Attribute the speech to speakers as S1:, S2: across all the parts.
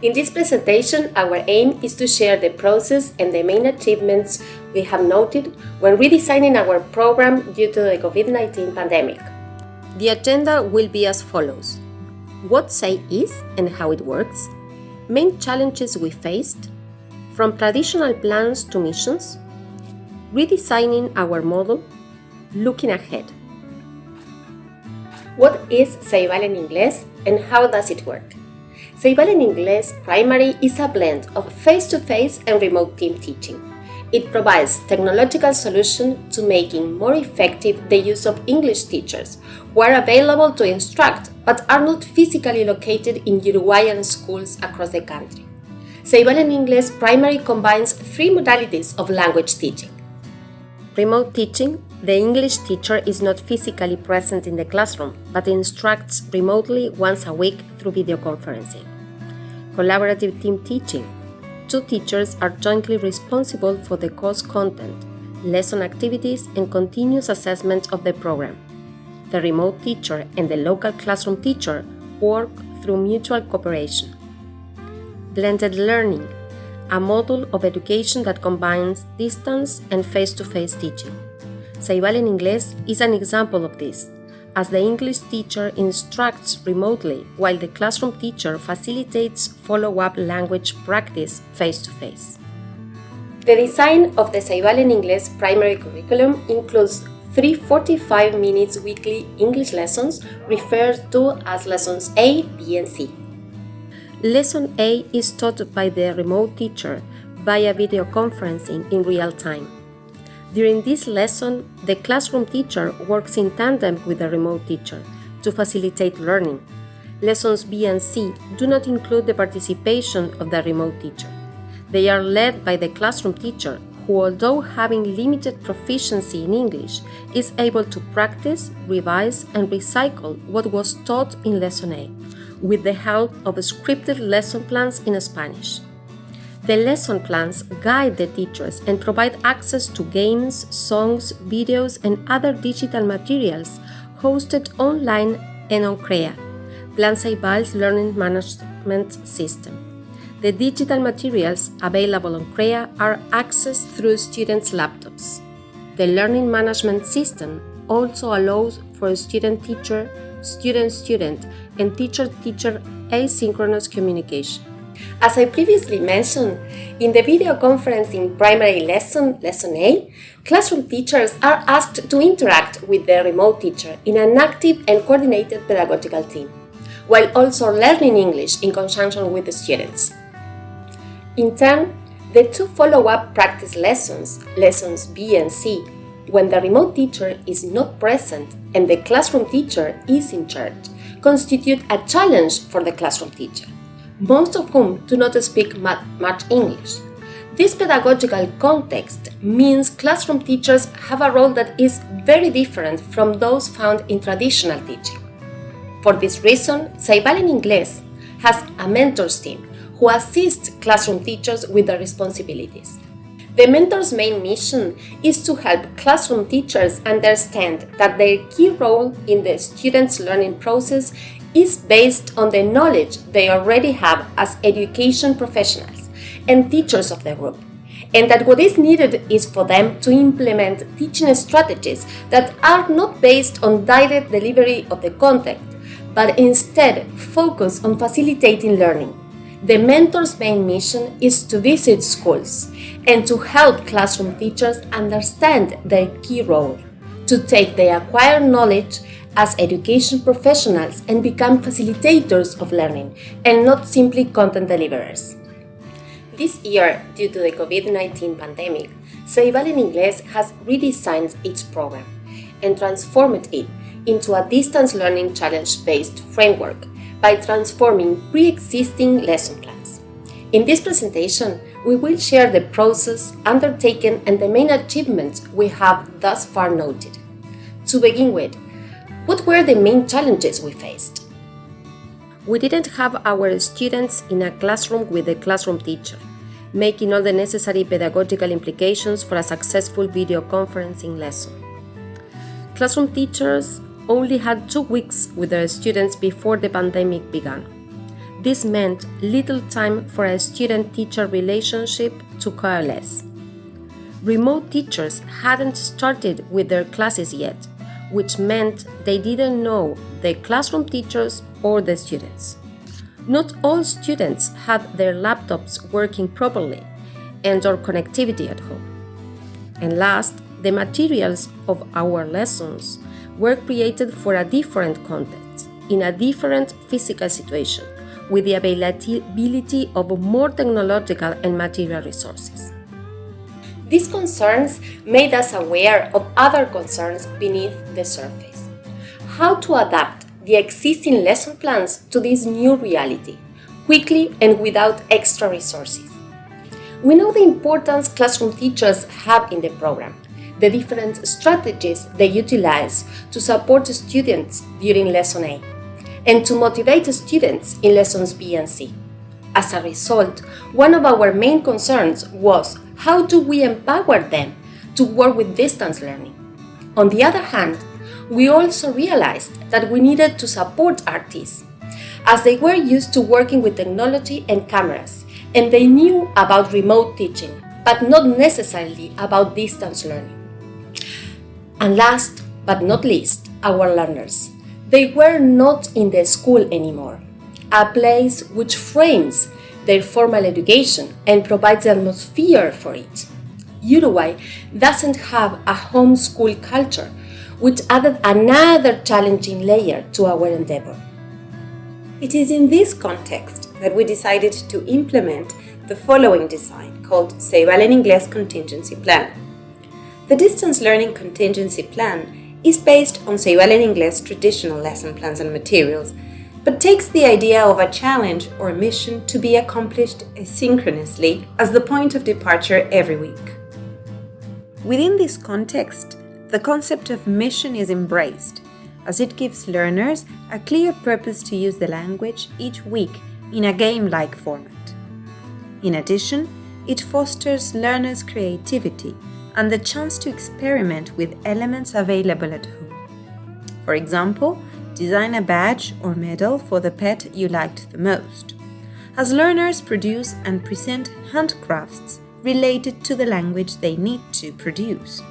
S1: In this presentation, our aim is to share the process and the main achievements we have noted when redesigning our program due to the COVID-19 pandemic. The agenda will be as follows: what SEI is and how it works, main challenges we faced, from traditional plans to missions, redesigning our model, looking ahead. What is Ceibal en Inglés and how does it work? Ceibal en Inglés Primary is a blend of face-to-face and remote team teaching. It provides technological solutions to making more effective the use of English teachers who are available to instruct but are not physically located in Uruguayan schools across the country. Ceibal en Inglés Primary combines three modalities of language teaching. Remote teaching. The English teacher is not physically present in the classroom, but instructs remotely once a week through video conferencing. Collaborative team teaching. Two teachers are jointly responsible for the course content, lesson activities, and continuous assessment of the program. The remote teacher and the local classroom teacher work through mutual cooperation. Blended learning. A model of education that combines distance and face-to-face teaching. Ceibal en Inglés is an example of this, as the English teacher instructs remotely while the classroom teacher facilitates follow-up language practice face-to-face. The design of the Ceibal en Inglés primary curriculum includes 3 45 minutes weekly English lessons referred to as lessons A, B, and C. Lesson A is taught by the remote teacher via video conferencing in real time. During this lesson, the classroom teacher works in tandem with the remote teacher to facilitate learning. Lessons B and C do not include the participation of the remote teacher. They are led by the classroom teacher who, although having limited proficiency in English, is able to practice, revise, and recycle what was taught in Lesson A, with the help of scripted lesson plans in Spanish. The lesson plans guide the teachers and provide access to games, songs, videos, and other digital materials hosted online and on CREA, Plan Ceibal's learning management system. The digital materials available on CREA are accessed through students' laptops. The learning management system also allows for student-teacher, student-student, and teacher-teacher asynchronous communication. As I previously mentioned, in the video conferencing primary lesson, Lesson A, classroom teachers are asked to interact with the remote teacher in an active and coordinated pedagogical team, while also learning English in conjunction with the students. In turn, the two follow-up practice lessons, Lessons B and C, when the remote teacher is not present and the classroom teacher is in charge, constitute a challenge for the classroom teacher, most of whom do not speak much English. This pedagogical context means classroom teachers have a role that is very different from those found in traditional teaching. For this reason, Ceibal en Inglés has a mentors team who assists classroom teachers with their responsibilities. The mentor's main mission is to help classroom teachers understand that their key role in the students' learning process is based on the knowledge they already have as education professionals and teachers of the group, and that what is needed is for them to implement teaching strategies that are not based on direct delivery of the content, but instead focus on facilitating learning. The mentor's main mission is to visit schools and to help classroom teachers understand their key role, to take the acquired knowledge as education professionals and become facilitators of learning and not simply content deliverers. This year, due to the COVID-19 pandemic, Ceibal en Inglés has redesigned its program and transformed it into a distance learning challenge-based framework by transforming pre-existing lesson plans. In this presentation, we will share the process undertaken and the main achievements we have thus far noted. To begin with, what were the main challenges we faced? We didn't have our students in a classroom with a classroom teacher, making all the necessary pedagogical implications for a successful video conferencing lesson. Classroom teachers only had 2 weeks with their students before the pandemic began. This meant little time for a student-teacher relationship to coalesce. Remote teachers hadn't started with their classes yet, which meant they didn't know the classroom teachers or the students. Not all students had their laptops working properly and/or connectivity at home. And last, the materials of our lessons were created for a different context, in a different physical situation, with the availability of more technological and material resources. These concerns made us aware of other concerns beneath the surface. How to adapt the existing lesson plans to this new reality, quickly and without extra resources. We know the importance classroom teachers have in the program, the different strategies they utilize to support students during Lesson A, and to motivate students in Lessons B and C. As a result, one of our main concerns was how do we empower them to work with distance learning? On the other hand, we also realized that we needed to support artists, as they were used to working with technology and cameras, and they knew about remote teaching, but not necessarily about distance learning. And last but not least, our learners. They were not in the school anymore, a place which frames their formal education and provides the atmosphere for it. Uruguay doesn't have a homeschool culture, which added another challenging layer to our endeavor. It is in this context that we decided to implement the following design called Ceibal en Inglés Contingency Plan. The Distance Learning Contingency Plan is based on Ceibal en Inglés traditional lesson plans and materials, but takes the idea of a challenge or mission to be accomplished asynchronously as the point of departure every week. Within this context, the concept of mission is embraced, as it gives learners a clear purpose to use the language each week in a game-like format. In addition, it fosters learners' creativity and the chance to experiment with elements available at home. For example, design a badge or medal for the pet you liked the most, as learners produce and present handcrafts related to the language they need to produce.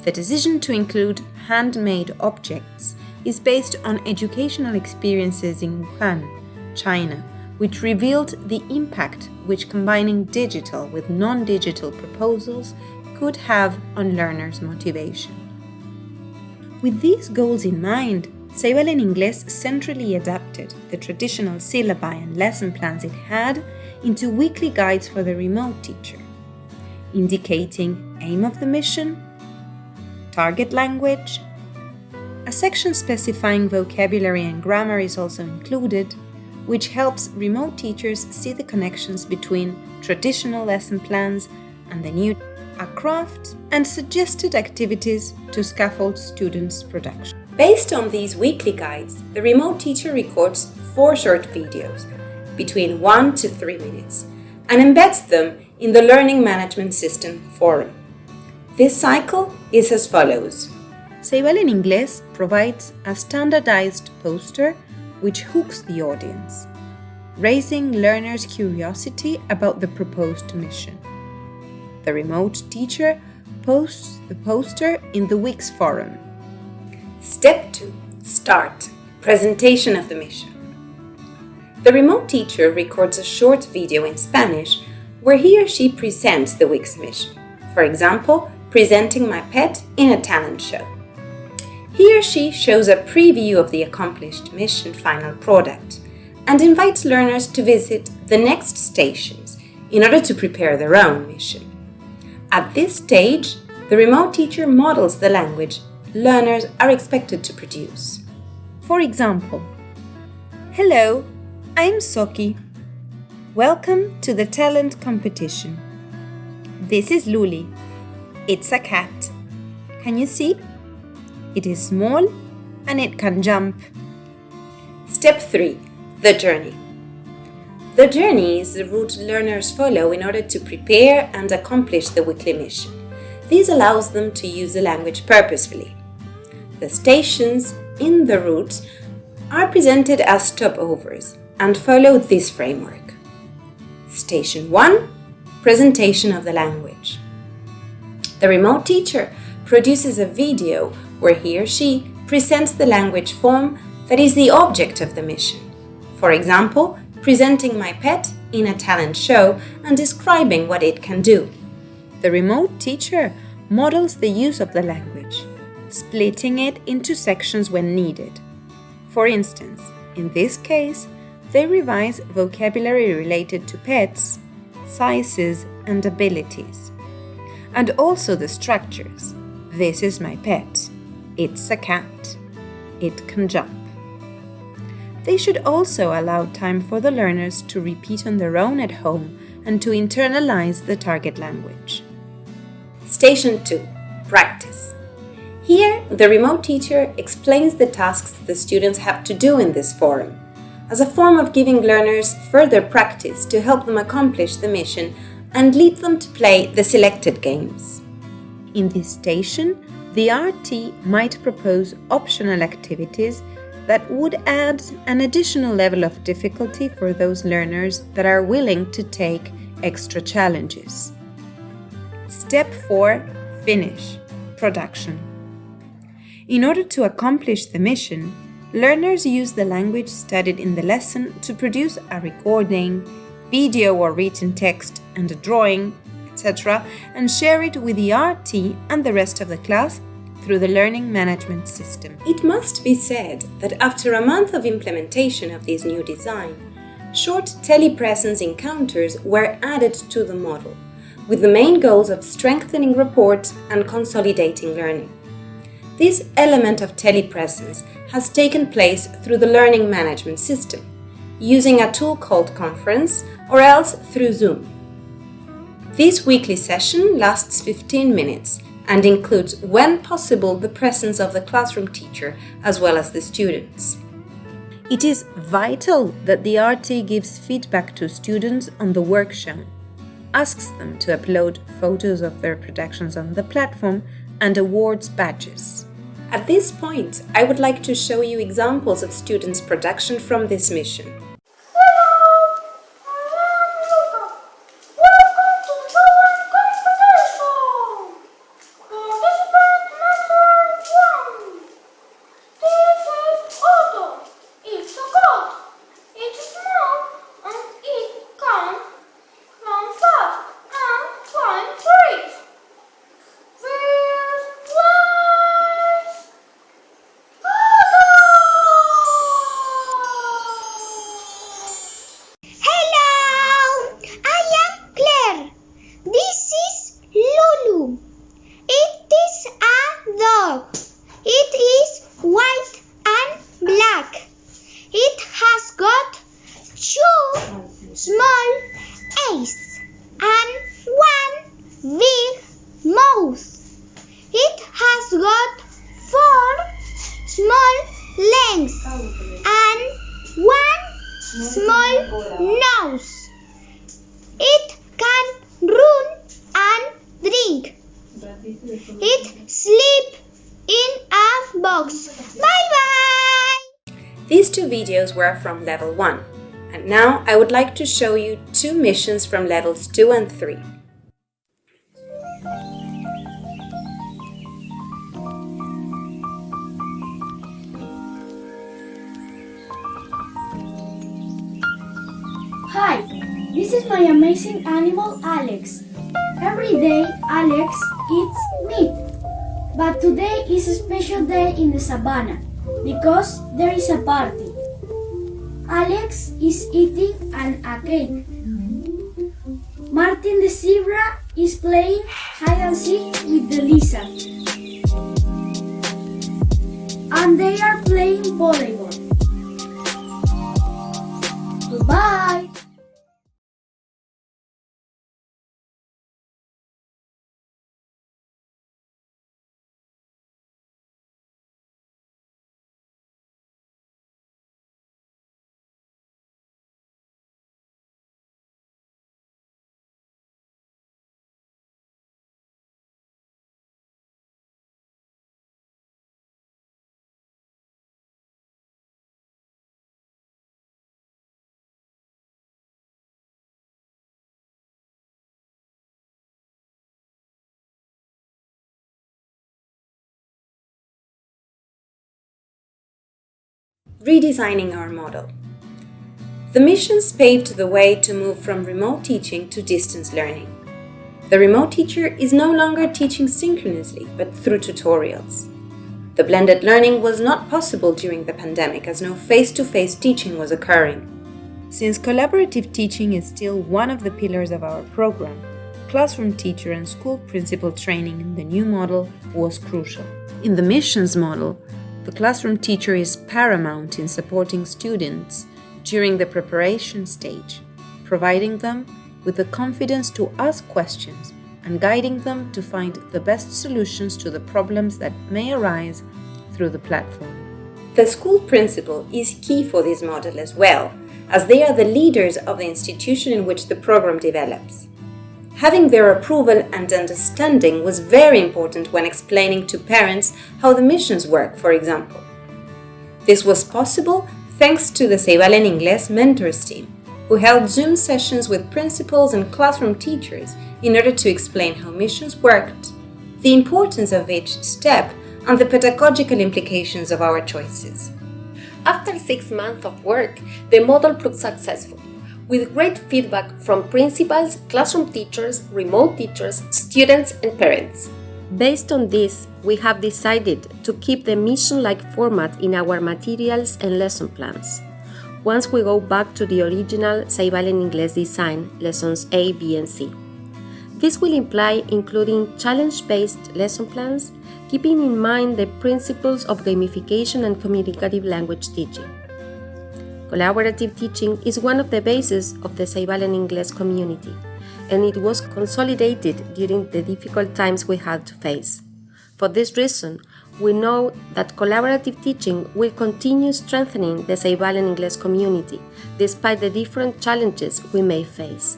S1: The decision to include handmade objects is based on educational experiences in Wuhan, China, which revealed the impact which combining digital with non-digital proposals could have on learners' motivation. With these goals in mind, Ceibal en Inglés centrally adapted the traditional syllabi and lesson plans it had into weekly guides for the remote teacher, indicating aim of the mission, target language. A section specifying vocabulary and grammar is also included, which helps remote teachers see the connections between traditional lesson plans and the new a craft and suggested activities to scaffold students' production. Based on these weekly guides, the remote teacher records 4 short videos, between 1 to 3 minutes, and embeds them in the Learning Management System forum. This cycle is as follows. Ceibal en Inglés provides a standardized poster which hooks the audience, raising learners' curiosity about the proposed mission. The remote teacher posts the poster in the week's forum. Step 2. Start. Presentation of the mission. The remote teacher records a short video in Spanish where he or she presents the week's mission. For example, presenting my pet in a talent show. He or she shows a preview of the accomplished mission final product and invites learners to visit the next stations in order to prepare their own mission. At this stage, the remote teacher models the language learners are expected to produce. For example, hello, I'm Soki. Welcome to the talent competition. This is Luli. It's a cat. Can you see? It is small and it can jump. Step 3. The journey. The journey is the route learners follow in order to prepare and accomplish the weekly mission. This allows them to use the language purposefully. The stations in the route are presented as stopovers,
S2: and follow this framework. Station 1. Presentation of the language. The remote teacher produces a video where he or she presents the language form that is the object of the mission. For example, presenting my pet in a talent show and describing what it can do. The remote teacher models the use of the language, splitting it into sections when needed. For instance, in this case, they revise vocabulary related to pets, sizes, and abilities. And also the structures. This is my pet. It's a cat. It can jump. They should also allow time for the learners to repeat on their own at home and to internalize the target language. Station 2. Practice. Here, the remote teacher explains the tasks the students have to do in this forum, as a form of giving learners further practice to help them accomplish the mission and lead them to play the selected games. In this station, the RT might propose optional activities that would add an additional level of difficulty for those learners that are willing to take extra challenges. Step 4. Finish. Production. In order to accomplish the mission, learners use the language studied in the lesson to produce a recording, video or written text and a drawing, etc., and share it with the RT and the rest of the class through the learning management system. It must be said that after a month of implementation of this new design, short telepresence encounters were added to the model, with the main goals of strengthening rapport and consolidating learning. This element of telepresence has taken place through the learning management system, using a tool called Conference or else through Zoom. This weekly session lasts 15 minutes and includes, when possible, the presence of the classroom teacher as well as the students. It is vital that the RT gives feedback to students on the work shown, asks them to upload photos of their productions on the platform, and awards badges. At this point, I would like to show you examples of students' production from this mission.
S3: Small eyes and one big mouth. It has got 4 small legs and one small nose. It can run and drink. It sleeps in a box. Bye-bye!
S2: These 2 videos were from level 1. And now I would like to show you 2 missions from levels 2 and 3.
S4: Hi, this is my amazing animal Alex. Every day Alex eats meat. But today is a special day in the savannah because there is a party. Alex is eating a cake. Martin the zebra is playing hide and seek with the lizard. And they are playing volleyball. Goodbye!
S2: Redesigning Our Model. The missions paved the way to move from remote teaching to distance learning. The remote teacher is no longer teaching synchronously, but through tutorials. The blended learning was not possible during the pandemic as no face-to-face teaching was occurring. Since collaborative teaching is still one of the pillars of our program, classroom teacher and school principal training in the new model was crucial. In the missions model, the classroom teacher is paramount in supporting students during the preparation stage, providing them with the confidence to ask questions and guiding them to find the best solutions to the problems that may arise through the platform. The school principal is key for this model as well, as they are the leaders of the institution in which the program develops. Having their approval and understanding was very important when explaining to parents how the missions work, for example. This was possible thanks to the Ceibal en Inglés mentors team, who held Zoom sessions with principals and classroom teachers in order to explain how missions worked, the importance of each step, and the pedagogical implications of our choices.
S1: After 6 months of work, the model proved successful, with great feedback from principals, classroom teachers, remote teachers, students, and parents. Based on this, we have decided to keep the mission-like format in our materials and lesson plans. Once we go back to the original Ceibal en Inglés design, lessons A, B, and C. This will imply including challenge-based lesson plans, keeping in mind the principles of gamification and communicative language teaching. Collaborative teaching is one of the bases of the Ceibal en Inglés community, and it was consolidated during the difficult times we had to face. For this reason, we know that collaborative teaching will continue strengthening the Ceibal en Inglés community, despite the different challenges we may face.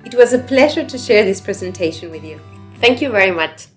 S2: It was a pleasure to share this presentation with you.
S1: Thank you very much.